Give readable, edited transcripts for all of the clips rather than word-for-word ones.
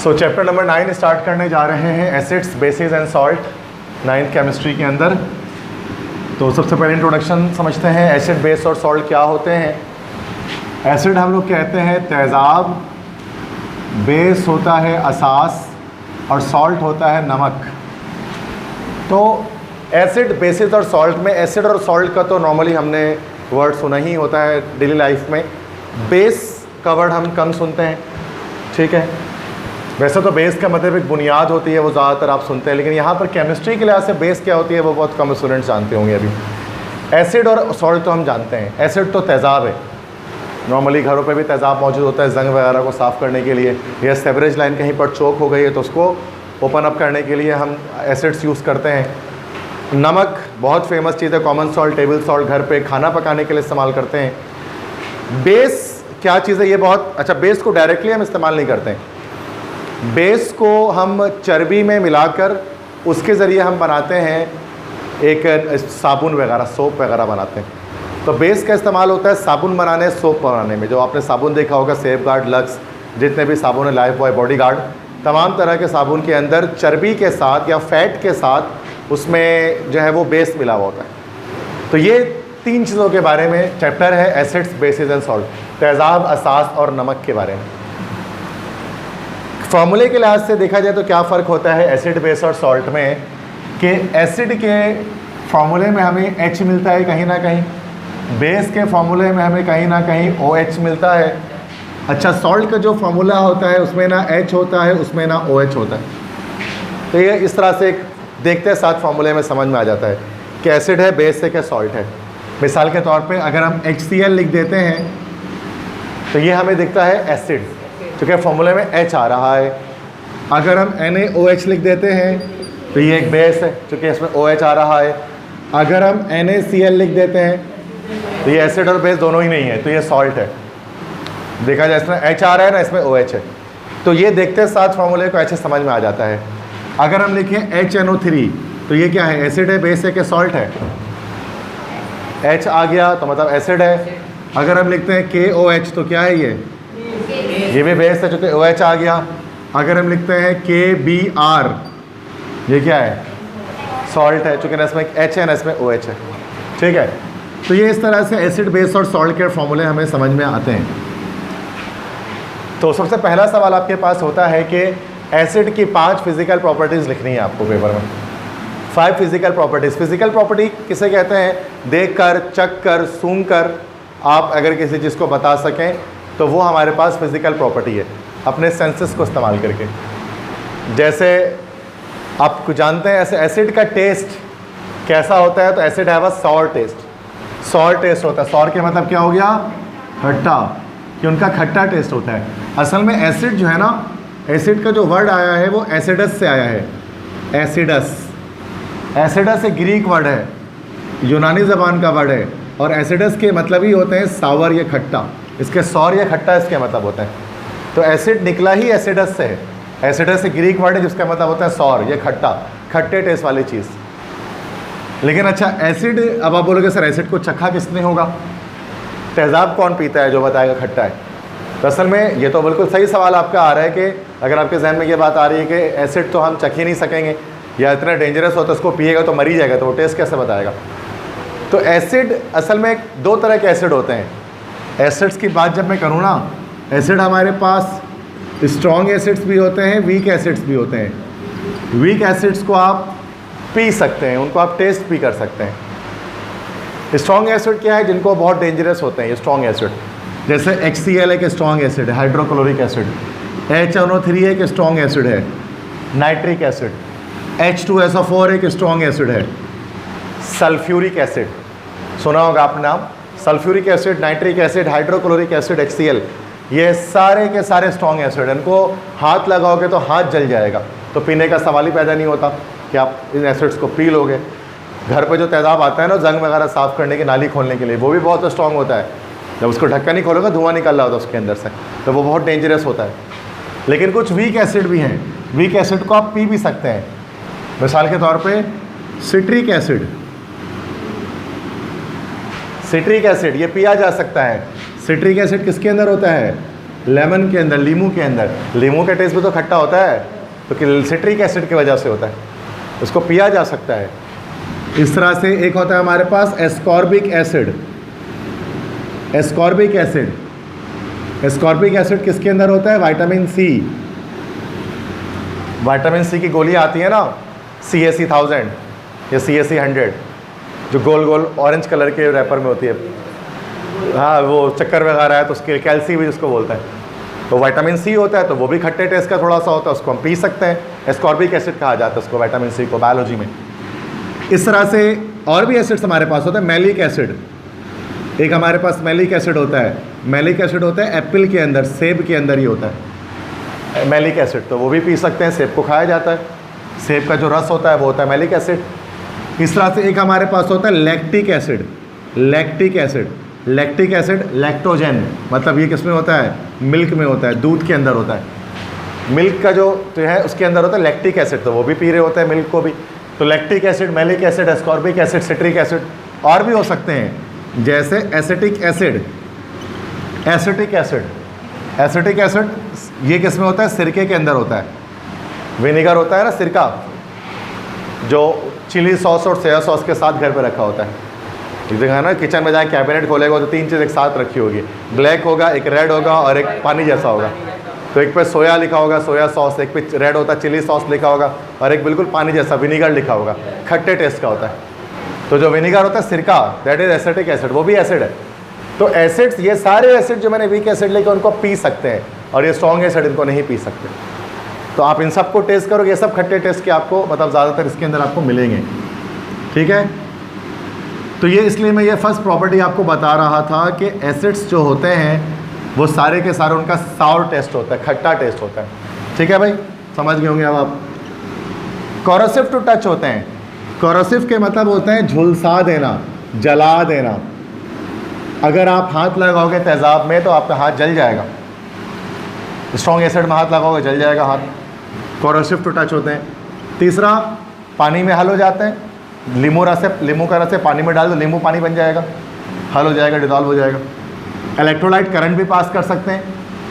सो chapter number 9 start करने जा रहे हैं, acids bases and salt, 9th chemistry के अंदर। तो सबसे पहले इंट्रोडक्शन समझते हैं, एसिड बेस और सॉल्ट क्या होते हैं। एसिड हम लोग कहते हैं तेज़ाब, बेस होता है असास और सॉल्ट होता है नमक। तो एसिड बेसिस और सॉल्ट में, एसिड और सॉल्ट का तो नॉर्मली हमने वर्ड सुना ही होता है डेली लाइफ में। बेस का वर्ड हम कम सुनते हैं, ठीक है। वैसे तो बेस का मतलब एक बुनियाद होती है, वो ज़्यादातर आप सुनते हैं, लेकिन यहाँ पर केमिस्ट्री के लिहाज से बेस क्या होती है वो बहुत कम स्टूडेंट्स जानते होंगे अभी। एसिड और सॉल्ट तो हम जानते हैं। एसिड तो तेज़ाब है, नॉर्मली घरों पे भी तेज़ाब मौजूद होता है जंग वगैरह को साफ़ करने के लिए, या सेवरेज लाइन कहीं पर चोक हो गई है तो उसको ओपन अप करने के लिए हम एसिड्स यूज़ करते हैं। नमक बहुत फेमस चीज़ है, कॉमन सॉल्ट, टेबल सॉल्ट घर पे खाना पकाने के लिए इस्तेमाल करते हैं। बेस क्या चीज़ है ये बहुत अच्छा, बेस को डायरेक्टली हम इस्तेमाल नहीं करते हैं। बेस को हम चर्बी में मिलाकर उसके ज़रिए हम बनाते हैं एक साबुन वगैरह, सोप वगैरह बनाते हैं। तो बेस का इस्तेमाल होता है साबुन बनाने, सोप बनाने में। जो आपने साबुन देखा होगा, सेफगार्ड, लक्स, जितने भी साबुन है, लाइफ बॉय, बॉडीगार्ड, तमाम तरह के साबुन के अंदर चर्बी के साथ या फैट के साथ उसमें जो है वो बेस मिला हुआ होता है। तो ये 3 चीज़ों के बारे में चैप्टर है, एसिड्स बेसिस एंड सॉल्ट, तेज़ाब, असास और नमक के बारे में। फॉर्मूले के लिहाज से देखा जाए तो क्या फ़र्क होता है एसिड बेस और सॉल्ट में, कि एसिड के फॉर्मूले में हमें H मिलता है कहीं ना कहीं, बेस के फॉर्मूले में हमें कहीं ना कहीं OH मिलता है। अच्छा, सॉल्ट का जो फॉर्मूला होता है उसमें ना H होता है, उसमें ना OH होता है। तो ये इस तरह से देखते हैं, साथ फॉर्मूले में समझ में आ जाता है कि एसिड है, बेस है, क्या सॉल्ट है। मिसाल के तौर पे अगर हम HCl लिख देते हैं तो ये हमें दिखता है एसिड, क्योंकि फॉर्मूले में H आ रहा है। अगर हम NaOH लिख देते हैं तो ये एक बेस है, क्योंकि इसमें OH आ रहा है। अगर हम NaCl लिख देते हैं तो ये एसिड और बेस दोनों ही नहीं है, तो ये सॉल्ट है। देखा जाए इसमें H आ रहा है ना, इसमें OH है। तो ये देखते साथ फॉर्मूले को अच्छे समझ में आ जाता है। अगर हम लिखें HNO3 तो ये क्या है, एसिड है, बेस है, कि सॉल्ट है। H आ गया तो मतलब एसिड है। अगर हम लिखते हैं KOH तो क्या है, ये भी बेस है, चूँकि OH आ गया। अगर हम लिखते हैं KBr, ये क्या है, सॉल्ट है, चूँकि इसमें H है ना, इसमें OH है, ठीक है। तो ये इस तरह से एसिड बेस और सॉल्ट के फॉर्मूले हमें समझ में आते हैं। तो सबसे पहला सवाल आपके पास होता है कि एसिड की 5 फिजिकल प्रॉपर्टीज़ लिखनी है आपको पेपर में। 5 फिजिकल प्रॉपर्टीज़। फिजिकल प्रॉपर्टी किसे कहते हैं, देख कर, चख कर, सूंघ कर आप अगर किसी चीज़ को बता सकें तो वो हमारे पास फिजिकल प्रॉपर्टी है, अपने सेंसेस को इस्तेमाल करके। जैसे आप जानते हैं ऐसे एसिड का टेस्ट कैसा होता है, तो एसिड है वह सॉर टेस्ट, सॉर टेस्ट होता है। सॉर के मतलब क्या हो गया, खट्टा, कि उनका खट्टा टेस्ट होता है। असल में एसिड जो है ना, एसिड का जो वर्ड आया है वो एसिडस से आया है। एसिडस, एसिडस एक ग्रीक वर्ड है, यूनानी ज़बान का वर्ड है, और एसिडस के मतलब ही होते हैं सावर या खट्टा। इसके सौर या खट्टा इसके मतलब होते हैं। तो एसिड निकला ही एसिडस से है। एसिडस एक ग्रीक वर्ड है जिसका मतलब होता है सौर या खट्टा, खट्टे टेस्ट वाली चीज़। लेकिन अच्छा, एसिड, अब आप बोलोगे सर एसिड को चखा किसने होगा, तेज़ाब कौन पीता है जो बताएगा खट्टा है। तो असल में ये तो बिल्कुल सही सवाल आपका आ रहा है कि अगर आपके जहन में ये बात आ रही है कि एसिड तो हम चख ही नहीं सकेंगे या इतना डेंजरस होता है, उसको पिएगा तो मर ही जाएगा, तो वो टेस्ट कैसे बताएगा। तो एसिड असल में 2 तरह के एसिड होते हैं। एसिड्स की बात जब मैं करूँ ना, एसिड हमारे पास स्ट्रॉन्ग एसिड्स भी होते हैं, वीक एसिड्स भी होते हैं। वीक एसिड्स को आप पी सकते हैं, उनको आप टेस्ट भी कर सकते हैं। स्ट्रॉन्ग एसिड क्या है, जिनको बहुत डेंजरस होते हैं ये स्ट्रॉन्ग एसिड। जैसे HCl एक स्ट्रॉन्ग एसिड है, हाइड्रोक्लोरिक एसिड। HNO3 एक स्ट्रॉन्ग एसिड है, नाइट्रिक एसिड। H2SO4 एक स्ट्रॉन्ग एसिड है। सल्फ्यूरिक एसिड, सुना होगा आपने नाम, sulphuric acid, nitric acid, hydrochloric acid, HCl, ये सारे के सारे स्ट्रॉन्ग एसिड। इनको हाथ लगाओगे तो हाथ जल जाएगा, तो पीने का सवाल ही पैदा नहीं होता कि आप इन एसिड्स को पी लोगे। घर पे जो तेज़ाब आता है ना जंग वगैरह साफ़ करने की, नाली खोलने के लिए, वो भी बहुत स्ट्रॉन्ग होता है। जब उसको ढक्कन नहीं खोलोगे धुआं निकल रहा होता है उसके अंदर से, तो वो बहुत डेंजरस होता है। लेकिन कुछ वीक एसिड भी हैं, वीक एसिड को आप पी भी सकते हैं। मिसाल के तौर पे सिट्रिक एसिड, सिट्रिक एसिड ये पिया जा सकता है। सिट्रिक एसिड किसके अंदर होता है, लेमन के अंदर, लीमू के अंदर, लीमू का टेस्ट भी तो खट्टा होता है, तो सिट्रिक एसिड की वजह से होता है, उसको पिया जा सकता है। इस तरह से एक होता है हमारे पास ascorbic acid. Ascorbic acid, ascorbic acid किसके अंदर होता है? Vitamin C. विटामिन सी की गोली आती है ना, CAC 1000 या CAC 100, जो गोल गोल ऑरेंज कलर के रैपर में होती है। हाँ, वो चक्कर वगैरह है तो उसके कैल्सी भी उसको बोलता है, तो विटामिन सी होता है, तो वो भी खट्टे टेस्ट का थोड़ा सा होता है, उसको हम पी सकते हैं। एस्कॉर्बिक एसिड कहा जाता है उसको, विटामिन सी को बायोलॉजी में। इस तरह से और भी एसिड्स हमारे पास होता है। मैलिक एसिड, एक हमारे पास मैलिक एसिड होता है। मैलिक एसिड होता है एप्पल के अंदर, सेब के अंदर ही होता है मैलिक एसिड, तो वो भी पी सकते हैं। सेब को खाया जाता है, सेब का जो रस होता है वो होता है मैलिक एसिड। इस तरह से एक हमारे पास होता है lactic acid. Lactic acid, lactic acid lactogen, मतलब ये किस में होता है? मिल्क में होता है, दूध के अंदर होता है। मिल्क का जो है उसके अंदर होता है लैक्टिक एसिड, तो वो भी पी रहे होते हैं मिल्क को भी। तो lactic acid, malic acid, ascorbic acid, citric acid और भी हो सकते हैं, जैसे acetic acid. Acetic acid, acetic acid ये किस में होता है? सिरके के अंदर होता है। विनेगर होता है ना, सिरका, जो चिली सॉस और सोया सॉस के साथ घर पे रखा होता है। देखा ना, किचन में जाए कैबिनेट खोलेगा तो 3 चीज़ एक साथ रखी होगी, ब्लैक होगा, एक रेड होगा और एक पानी जैसा होगा। तो एक पे सोया लिखा होगा, सोया सॉस, एक पे रेड होता है चिली सॉस लिखा होगा, और एक बिल्कुल पानी जैसा विनीगर लिखा होगा, खट्टे टेस्ट का होता है। तो जो विनीगर होता है सिरका, दैट इज एसिटिक एसिड, वो भी एसिड है। तो एसिड्स, ये सारे एसिड जो मैंने वीक एसिड लेके उनको पी सकते हैं, और ये स्ट्रॉन्ग एसिड इनको नहीं पी सकते। तो आप इन सबको टेस्ट करोगे, ये सब खट्टे टेस्ट के आपको मतलब ज़्यादातर इसके अंदर आपको मिलेंगे। ठीक है, तो ये इसलिए मैं ये फर्स्ट प्रॉपर्टी आपको बता रहा था कि एसिड्स जो होते हैं वो सारे के सारे उनका साउर टेस्ट होता है, खट्टा टेस्ट होता है। ठीक है भाई, समझ गए होंगे अब आप। कोरोसिव टू टच होते हैं। कोरोसिव के मतलब होते हैं झुलसा देना, जला देना। अगर आप हाथ लगाओगे तेज़ाब में तो आपका हाथ जल जाएगा। स्ट्रॉन्ग एसिड में हाथ लगाओगे जल जाएगा हाथ। कोरोसिव टू टच होते हैं। तीसरा, पानी में हल हो जाते हैं। लीमू का रस है, पानी में डाल दो, नींबू पानी बन जाएगा, हल हो जाएगा, डिजॉल्व हो जाएगा। इलेक्ट्रोलाइट करंट भी पास कर सकते हैं।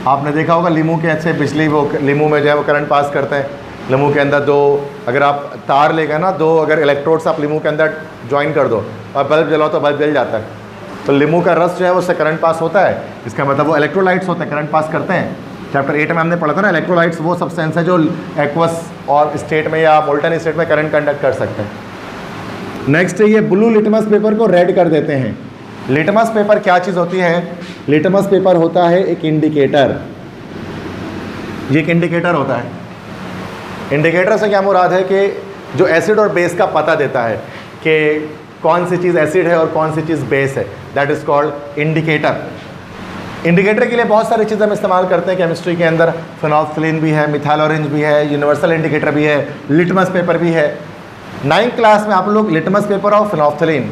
आपने देखा होगा लीमू के अच्छे बिजली, वो लीमू में जो है वो करंट पास करते हैं। लीमू के अंदर दो, अगर आप तार लेकर ना, दो अगर इलेक्ट्रोड्स आप लीमू के अंदर ज्वाइन कर दो और बल्ब जलाओ तो बल्ब जल जाता है। तो लीमू का रस जो है उससे करंट पास होता है, इसका मतलब वो इलेक्ट्रोलाइट्स होते हैं, करंट पास करते हैं। चैप्टर 8 में हमने पढ़ा था ना, इलेक्ट्रोलाइट्स वो सब्सटेंस है जो एक्वस और स्टेट में या मोल्टन स्टेट में करंट कंडक्ट कर सकते हैं। नेक्स्ट है ये ब्लू लिटमस पेपर को रेड कर देते हैं। लिटमस पेपर क्या चीज़ होती है? लिटमस पेपर होता है एक इंडिकेटर। ये एक इंडिकेटर होता है। इंडिकेटर से क्या मुराद है कि जो एसिड और बेस का पता देता है कि कौन सी चीज़ एसिड है और कौन सी चीज़ बेस है, that is called indicator. Indicator के लिए बहुत सारी चीज़ें हम इस्तेमाल करते हैं केमिस्ट्री के अंदर। फिनॉल्फ्थलीन भी है, मिथाइल ऑरेंज भी है, यूनिवर्सल इंडिकेटर भी है, लिटमस पेपर भी है। 9th क्लास में आप लोग लिटमस पेपर और फिनॉल्फ्थलीन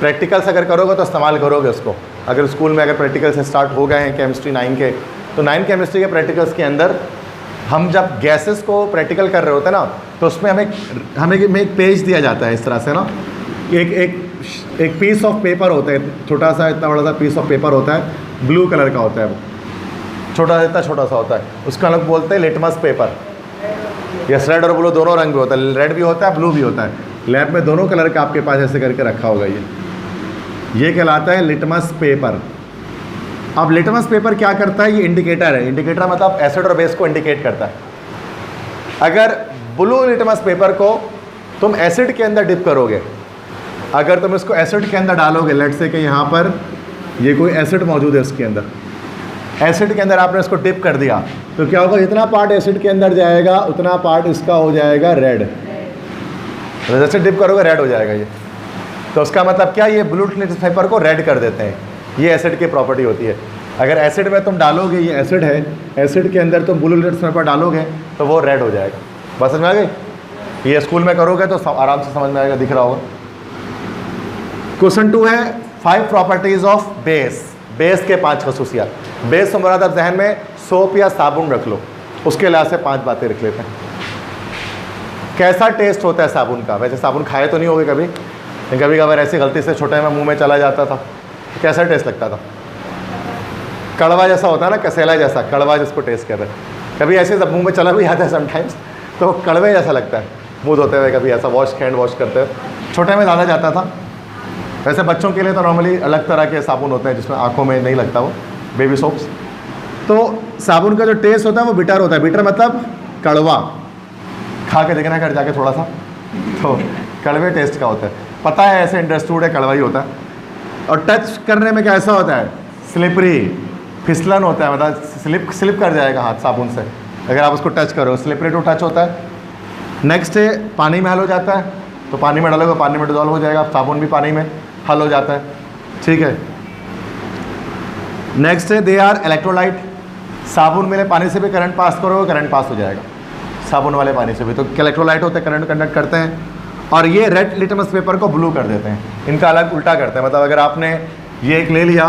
प्रैक्टिकल्स अगर करोगे तो इस्तेमाल करोगे उसको। अगर स्कूल में अगर प्रैक्टिकल्स स्टार्ट हो गए हैं केमिस्ट्री 9 के, तो 9 केमिस्ट्री के प्रैक्टिकल्स के अंदर हम जब गैसेस को प्रैक्टिकल कर रहे होते हैं ना, तो उसमें हमें एक पेज दिया जाता है इस तरह से ना, एक पीस ऑफ पेपर होता है, छोटा सा, इतना बड़ा सा पीस ऑफ पेपर होता है, ब्लू कलर का होता है, वो छोटा सा होता है, उसका लोग बोलते हैं लिटमस पेपर। यस, रेड और ब्लू दोनों रंग भी होता है, रेड भी होता है, ब्लू भी होता है। लैब में दोनों कलर का आपके पास ऐसे करके रखा होगा। ये कहलाता है लिटमस पेपर। अब लिटमस पेपर क्या करता है? ये इंडिकेटर है। इंडिकेटर मतलब एसिड और बेस को इंडिकेट करता है। अगर ब्लू लिटमस पेपर को तुम एसिड के अंदर डिप करोगे, अगर तुम इसको एसिड के अंदर डालोगे, लेट्स से कि यहाँ पर ये कोई एसिड मौजूद है, इसके अंदर एसिड के अंदर आपने इसको डिप कर दिया, तो क्या होगा? जितना पार्ट एसिड के अंदर जाएगा उतना पार्ट इसका हो जाएगा रेड। जैसे डिप करोगे रेड हो जाएगा ये। तो उसका मतलब क्या? ये ब्लू लिटमस पेपर को रेड कर देते हैं। ये एसिड की प्रॉपर्टी होती है। अगर एसिड में तुम डालोगे, ये एसिड है, एसिड के अंदर तुम ब्लू लिटमस पेपर डालोगे तो वो रेड हो जाएगा। बस समझ में आ गई? ये स्कूल में करोगे तो आराम से समझ में आएगा, दिख रहा होगा। क्वेश्चन 2 है 5 प्रॉपर्टीज ऑफ बेस। बेस के 5 खसूसियात। बेस से मुराद आप जहन में सोप या साबुन रख लो, उसके लिहाज से 5 बातें रख लेते हैं। कैसा टेस्ट होता है साबुन का? वैसे साबुन खाए तो नहीं होगे कभी, लेकिन कभी कभार ऐसी गलती से छोटे में मुंह में चला जाता था, कैसा टेस्ट लगता था? कड़वा जैसा होता है ना, कसेला जैसा, कड़वा जिसको टेस्ट कर रहे हैं। कभी ऐसे जब मुंह में चला भी आता है समटाइम्स तो कड़वे जैसा लगता है मुंह धोते हुए, कभी ऐसा हैंड वॉश करते हुए। छोटे में ज़्यादा जाता था। वैसे बच्चों के लिए तो नॉर्मली अलग तरह के साबुन होते हैं जिसमें आंखों में नहीं लगता, वो बेबी सोप्स। तो साबुन का जो टेस्ट होता है वो बिटर होता है। बिटर मतलब कड़वा, खा के देखना घर जाके थोड़ा सा, तो कड़वे टेस्ट का होता है। पता है ऐसे अंडरस्टूड है, कड़वा ही होता है। और टच करने में कैसा होता है, स्लिपरी, फिसलन होता है, मतलब स्लिप कर जाएगा हाथ साबुन से अगर आप उसको टच करो, स्लिपरी टू टच होता है। नेक्स्ट है पानी में हल हो जाता है, तो पानी में डालोगे पानी में डिजॉल्व हो जाएगा, साबुन भी पानी में हल हो जाता है, ठीक है। नेक्स्ट है दे आर इलेक्ट्रोलाइट, साबुन में पानी से भी करंट पास करोगे करंट पास हो जाएगा, साबुन वाले पानी से भी। तो इलेक्ट्रोलाइट होते हैं, करंट कंडक्ट करते हैं। और ये रेड लिटमस पेपर को ब्लू कर देते हैं, इनका अलग उल्टा करते हैं। मतलब अगर आपने ये एक ले लिया,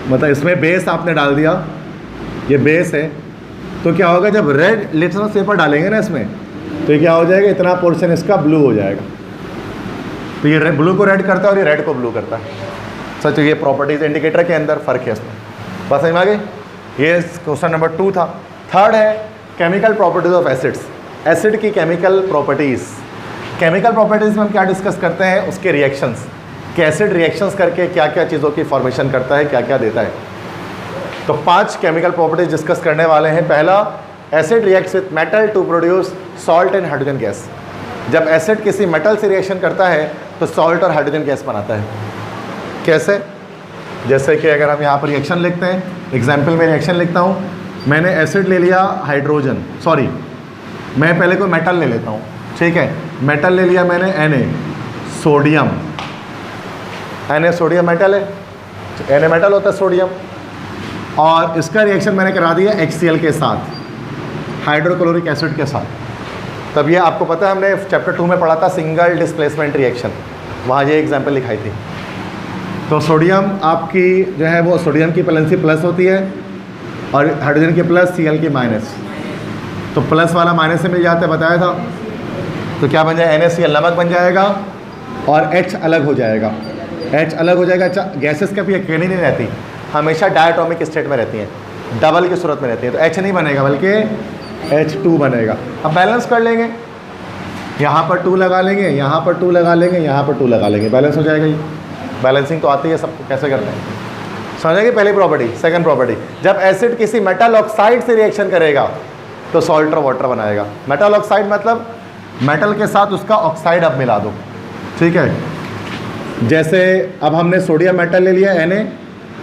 मतलब इसमें बेस आपने डाल दिया, ये बेस है, तो क्या होगा जब रेड लिटमस पेपर डालेंगे ना इसमें, तो ये क्या हो जाएगा, इतना पोर्शन इसका ब्लू हो जाएगा। तो ये ब्लू को रेड करता है और ये रेड को ब्लू करता है। सच, ये प्रॉपर्टीज इंडिकेटर के अंदर फ़र्क है इसमें। बस समझ में आ गई। ये क्वेश्चन नंबर 2 था। थर्ड है chemical properties of acids, acid की केमिकल प्रॉपर्टीज़। केमिकल प्रॉपर्टीज़ में हम क्या डिस्कस करते हैं, उसके रिएक्शंस, कि एसिड रिएक्शंस करके क्या क्या चीज़ों की फॉर्मेशन करता है, क्या क्या देता है। तो 5 केमिकल प्रॉपर्टीज डिस्कस करने वाले हैं। पहला, acid reacts with metal to produce salt and hydrogen gas. जब एसिड किसी मेटल से रिएक्शन करता है तो सॉल्ट और हाइड्रोजन गैस बनाता है। कैसे? जैसे कि अगर हम यहाँ पर रिएक्शन लिखते हैं, एग्जाम्पल में रिएक्शन लिखता हूँ, मैंने एसिड ले लिया, हाइड्रोजन, सॉरी मैं पहले कोई मेटल ले लेता हूँ, ठीक है। मेटल ले लिया मैंने, Na, sodium, Na sodium metal है, Na मेटल होता है सोडियम, और इसका रिएक्शन मैंने करा दिया HCl के साथ, हाइड्रोक्लोरिक एसिड के साथ। तब ये आपको पता है, हमने चैप्टर 2 में पढ़ा था सिंगल डिस्प्लेसमेंट रिएक्शन, वहाँ ये एग्जाम्पल लिखाई थी। तो सोडियम आपकी जो है वो सोडियम की वैलेंसी प्लस होती है और हाइड्रोजन की प्लस, Cl की माइनस। तो प्लस वाला माइनस से मिल जाता है, बताया था। तो क्या बन जाएगा, NaCl नमक बन जाएगा और H अलग हो जाएगा, H अलग हो जाएगा। अच्छा, गैसेस कभी अकेली नहीं रहती, हमेशा डायटोमिक स्टेट में रहती हैं, डबल की सूरत में रहती हैं। तो H नहीं बनेगा बल्कि H2 बनेगा। अब बैलेंस कर लेंगे, यहाँ पर 2 लगा लेंगे, यहाँ पर 2 लगा लेंगे, यहाँ पर 2 लगा लेंगे, बैलेंस हो जाएगा। ये बैलेंसिंग तो आती है सबको, कैसे करते हैं समझेंगे। पहली प्रॉपर्टी। सेकंड प्रॉपर्टी, जब एसिड किसी मेटल ऑक्साइड से रिएक्शन करेगा तो सॉल्ट और वाटर बनाएगा। मेटल ऑक्साइड मतलब मेटल के साथ उसका ऑक्साइड अब मिला दो, ठीक है। जैसे अब हमने सोडियम मेटल ले लिया Na,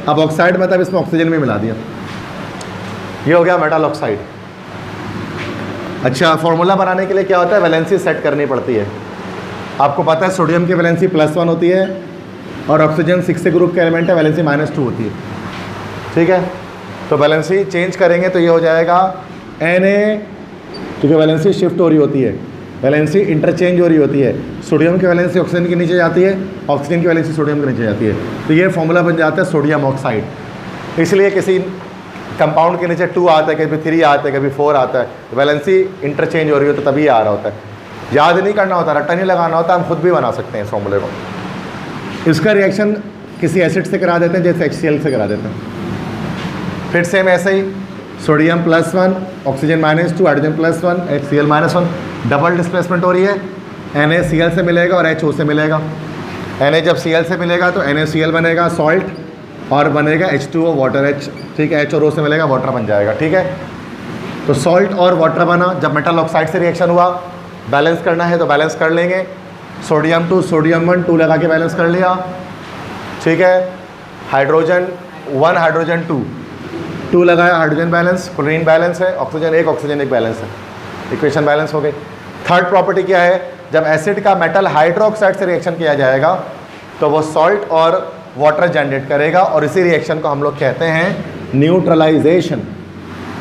अब ऑक्साइड मतलब इसमें ऑक्सीजन भी मिला दिया, ये हो गया मेटल ऑक्साइड। अच्छा, फॉर्मूला बनाने के लिए क्या होता है, वैलेंसी सेट करनी पड़ती है। आपको पता है सोडियम की वैलेंसी +1 होती है और ऑक्सीजन 6 ग्रुप का एलिमेंट है, वैलेंसी -2 होती है, ठीक है। तो वैलेंसी चेंज करेंगे तो ये हो जाएगा Na, क्योंकि वैलेंसी शिफ्ट हो रही होती है, वैलेंसी इंटरचेंज हो रही होती है। सोडियम की वैलेंसी ऑक्सीजन के नीचे जाती है, ऑक्सीजन की वैलेंसी सोडियम के नीचे जाती है, तो ये फॉर्मूला बन जाता है सोडियम ऑक्साइड। इसलिए किसी कंपाउंड के नीचे 2 आता है, कभी 3 आता है, कभी 4 आता है, वैलेंसी इंटरचेंज हो रही हो तो तभी आ रहा होता है। याद नहीं करना होता, रट्टा नहीं लगाना होता, हम खुद भी बना सकते हैं इस फॉर्मूले को। इसका रिएक्शन किसी एसिड से करा देते हैं, जैसे HCl से करा देते हैं। फिर सेम ऐसे ही sodium +1, oxygen -2, hydrogen +1, HCl -1, double displacement हो रही है। NaCl से मिलेगा और HO से मिलेगा। Na जब Cl से मिलेगा तो NaCl बनेगा सॉल्ट और बनेगा H2O वाटर, H, ठीक है। H और O से मिलेगा वाटर बन जाएगा, ठीक है। तो सॉल्ट और वाटर बना। जब मेटल ऑक्साइड से रिएक्शन हुआ, बैलेंस करना है तो बैलेंस कर लेंगे। सोडियम 2 सोडियम 1, 2 लगा के बैलेंस कर लिया, ठीक है। हाइड्रोजन 1 हाइड्रोजन 2 लगाया, हाइड्रोजन बैलेंस, क्लोरीन बैलेंस है, ऑक्सीजन 1 ऑक्सीजन 1 बैलेंस है, इक्वेशन बैलेंस हो गई। थर्ड प्रॉपर्टी क्या है, जब एसिड का मेटल हाइड्रोक्साइड से रिएक्शन किया जाएगा तो वो सॉल्ट और वाटर जनरेट करेगा, और इसी रिएक्शन को हम लोग कहते हैं न्यूट्रलाइजेशन।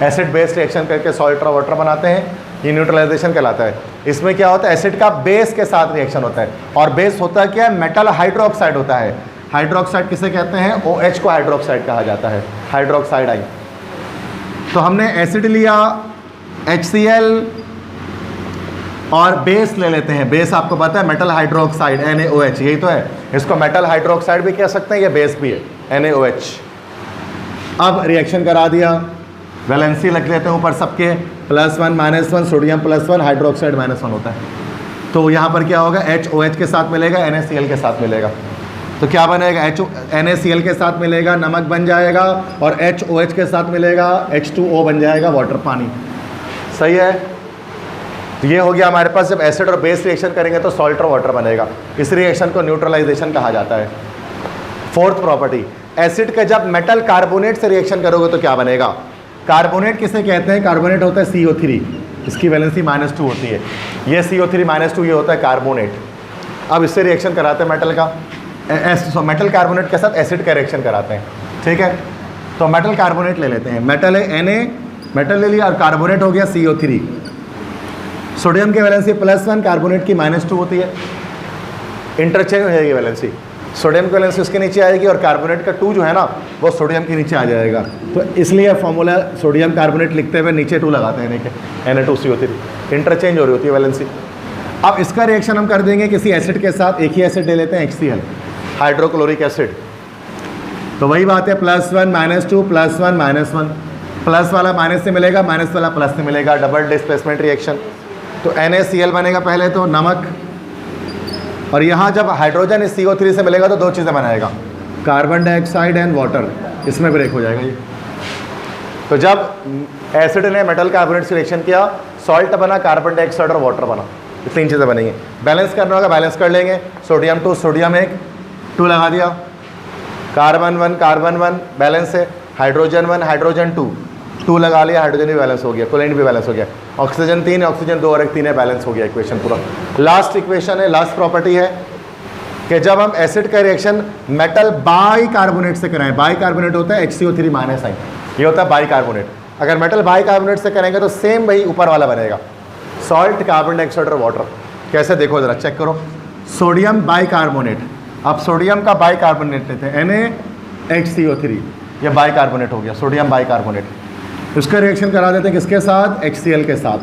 एसिड बेस रिएक्शन करके सॉल्ट और वाटर बनाते हैं, ये न्यूट्रलाइजेशन कहलाता है। इसमें क्या होता है, एसिड का बेस के साथ रिएक्शन होता है, और बेस होता है क्या है, मेटल हाइड्रोक्साइड होता है। हाइड्रोक्साइड किसे कहते हैं, OH को हाइड्रोक्साइड कहा जाता है, हाइड्रोक्साइड आई। तो हमने एसिड लिया, HCl, और बेस ले लेते हैं। बेस आपको पता है मेटल हाइड्रोक्साइड, NaOH, यही तो है। इसको मेटल हाइड्रोक्साइड भी कह सकते हैं, ये बेस भी है, NaOH। अब रिएक्शन करा दिया, वैलेंसी लिख लेते हैं ऊपर सबके, +1 -1 सोडियम +1 हाइड्रोक्साइड -1 होता है। तो यहाँ पर क्या होगा, HOH के साथ मिलेगा, NaCl के साथ मिलेगा, तो क्या बनेगा, NaCl के साथ मिलेगा नमक बन जाएगा, और HOH के साथ मिलेगा H2O बन जाएगा वाटर, पानी। सही है। तो ये हो गया हमारे पास, जब एसिड और बेस रिएक्शन करेंगे तो सॉल्ट और वाटर बनेगा। इस रिएक्शन को न्यूट्रलाइजेशन कहा जाता है। फोर्थ प्रॉपर्टी, एसिड का जब मेटल कार्बोनेट से रिएक्शन करोगे तो क्या बनेगा। कार्बोनेट किसे कहते हैं, कार्बोनेट होता है CO3, इसकी वैलेंसी -2 होती है, ये CO3 -2 ये होता है कार्बोनेट। अब इससे रिएक्शन कराते हैं मेटल का, मेटल कार्बोनेट के साथ एसिड का रिएक्शन कराते हैं, ठीक है। तो मेटल कार्बोनेट ले लेते हैं, मेटल है Na, मेटल ले लिया, और कार्बोनेट हो गया CO3। सोडियम की वैलेंसी +1, कार्बोनेट की -2 होती है, इंटरचेंज हो जाएगी वैलेंसी, सोडियम की वैलेंसी उसके नीचे आएगी और कार्बोनेट का 2 जो है ना वो सोडियम के नीचे आ जाएगा। तो इसलिए फॉर्मूला सोडियम कार्बोनेट लिखते हुए नीचे 2 लगाते हैं, Na2CO3, इंटरचेंज हो रही होती है वैलेंसी। अब इसका रिएक्शन हम कर देंगे किसी एसिड के साथ, एक ही एसिड ले लेते हैं HCl, हाइड्रोक्लोरिक एसिड। तो वही बात है, +1 -2 +1 -1, प्लस वाला माइनस से मिलेगा, माइनस वाला प्लस से मिलेगा, डबल डिस्प्लेसमेंट रिएक्शन। तो NaCl बनेगा पहले तो नमक, और यहाँ जब हाइड्रोजन इस CO3 से मिलेगा तो 2 चीज़ें बनाएगा, कार्बन डाइऑक्साइड एंड वाटर, इसमें ब्रेक हो जाएगा ये। तो जब एसिड ने मेटल कार्बोनेट से रिएक्शन किया, सॉल्ट बना, कार्बन डाइऑक्साइड और वाटर बना, ये 3 चीज़ें बनेंगी। बैलेंस करना होगा, बैलेंस कर लेंगे, सोडियम 2 सोडियम 1, 2 लगा दिया, कार्बन 1 बैलेंस है, हाइड्रोजन 1 हाइड्रोजन 2 लगा लिया, हाइड्रोजन भी बैलेंस हो गया, कोलेंट भी बैलेंस हो गया, ऑक्सीजन 3 ऑक्सीजन 2 और 1 3 है, बैलेंस हो गया इक्वेशन पूरा। लास्ट इक्वेशन है, लास्ट प्रॉपर्टी है कि जब हम एसिड का रिएक्शन मेटल बाई कार्बोनेट से कराएं, बाई कार्बोनेट होता है HCO3 -, ये होता है बाई कार्बोनेट। अगर मेटल बाई कार्बोनेट से करेंगे तो सेम वही ऊपर वाला बनेगा, सॉल्ट, कार्बन डाइऑक्साइड और वाटर। कैसे देखो जरा, चेक करो, सोडियम बाई कार्बोनेट, अब सोडियम का बाई कार्बोनेट लेते हैं NaHCO3, ये बाई कार्बोनेट हो गया, सोडियम बाई कार्बोनेट। उसका रिएक्शन करा देते हैं किसके साथ, HCl के साथ,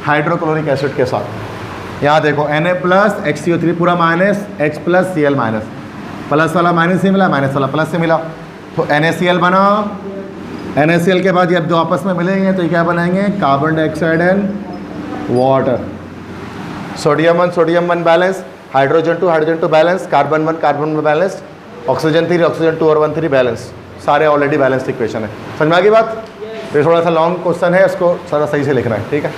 हाइड्रोक्लोरिक एसिड के साथ। यहाँ देखो Na प्लस HCO3 पूरा minus, H plus Cl minus, plus वाला माइनस से मिला, माइनस वाला प्लस से मिला, तो NaCl बना। NaCl के बाद जब 2 आपस में मिलेंगे तो ये क्या बनाएंगे, carbon dioxide and water. Sodium 1 balance, hydrogen 2 balance, carbon 1 balance, oxygen 3 oxygen 2 और 1 3 बैलेंस, सारे ऑलरेडी बैलेंस्ड इक्वेशन है। समझ में आ गई बात। ये थोड़ा सा लॉन्ग क्वेश्चन है, इसको थोड़ा सही से लिखना है, ठीक है।